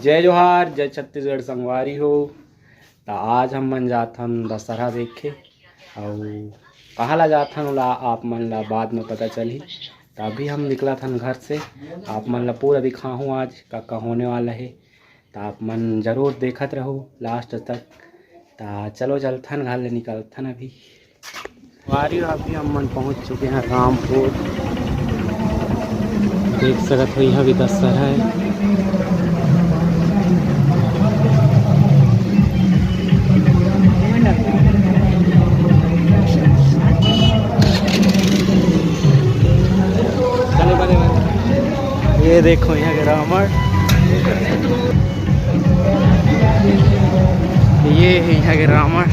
जय जोहार, जय छत्तीसगढ़ संगवारी हो। तो आज हम मन जाथन दशहरा देखे और कहाँ ला जाथन ओला आप मन ला बाद में पता चली। तो अभी हम निकला थन घर से, आप मन ला पूरा दिखाऊँ आज का होने वाला है। तो आप मन जरूर देखत रहो लास्ट तक। तो चलो चलथन घर ले निकलथन अभी वारी। अभी हम मन पहुँच चुके हैं रामपुर। देख सकत हो यह भी दशहरा है। ये देखो यहाँ के रावण, ये है यहाँ के रावण।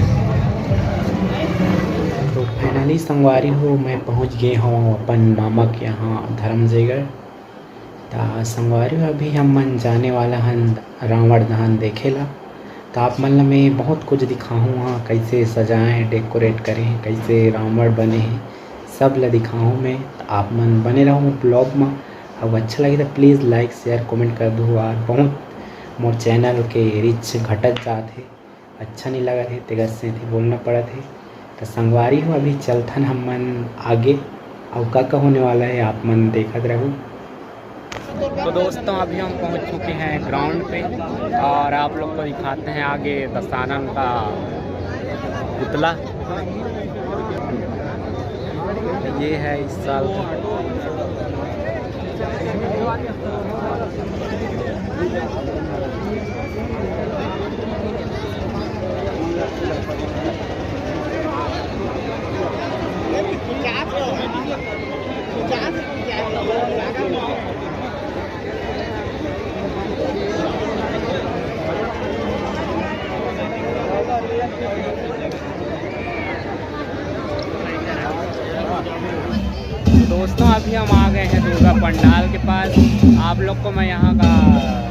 तो फाइनली संगवारी हो मैं पहुँच गए हूँ अपन मामा के यहाँ धर्मजयगढ़। तो संगवारी हो अभी हम मन जाने वाला हन रावण दहन देखेला। तो आप मन ला मैं बहुत कुछ दिखाऊँ वहाँ कैसे सजाए हैं, डेकोरेट करे हैं, कैसे रावण बने हैं, सब ला दिखाऊँ मैं। तो आप मन बने रहो ब्लॉग में। अब अच्छा लगे तो प्लीज़ लाइक शेयर कमेंट कर दो। और बहुत मोर चैनल के रीच घटत जाते, अच्छा नहीं लगा थे तेगर से थे बोलना पड़ा थे। तो संगवारी हो अभी चलथन हम मन आगे और का होने वाला है आप मन देखत रहो। तो दोस्तों अभी हम पहुंच चुके हैं ग्राउंड पे और आप लोग को दिखाते हैं आगे दशहरा का पुतला। ये है इस साल दोस्तों अभी हम आ गए हैं दुर्गा पंडाल के पास। आप लोग को मैं यहाँ का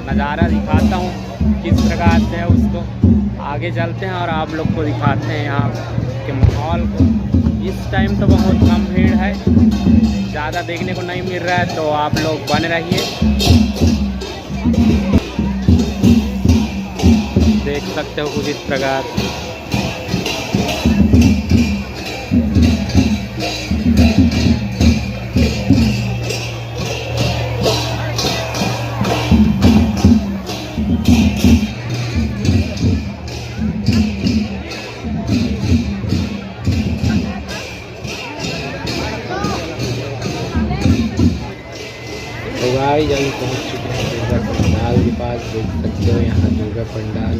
नज़ारा दिखाता हूँ किस प्रकार से है उसको। आगे चलते हैं और आप लोग को दिखाते हैं यहाँ के माहौल को। इस टाइम तो बहुत कम भीड़ है, ज़्यादा देखने को नहीं मिल रहा है, तो आप लोग बने रहिए। देख सकते हो कुछ इस प्रकार। भाई जल्दी पहुँच चुके हैं दुर्गा पंडाल के पास। देख सकते हो यहाँ दुर्गा पंडाल।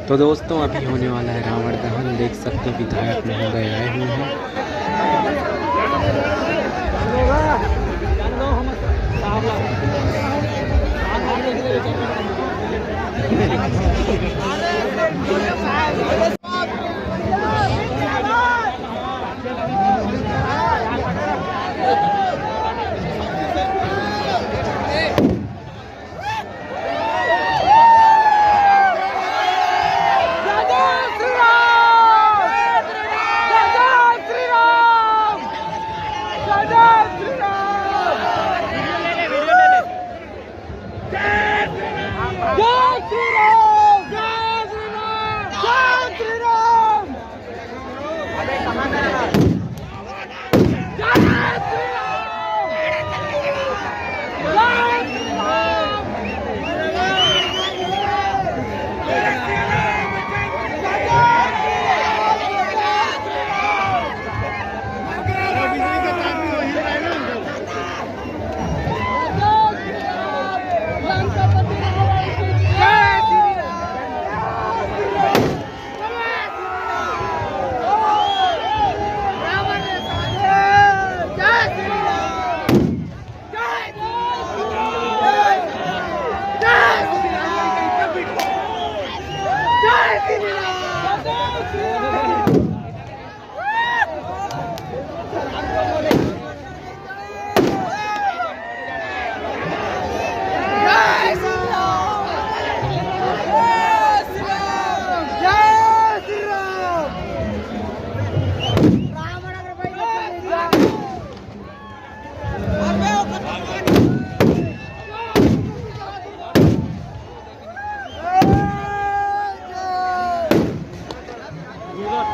तो दोस्तों अभी होने वाला है रावण दहन। देख सकते हो विधायक महोदय आए हुए हैं।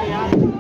Yeah.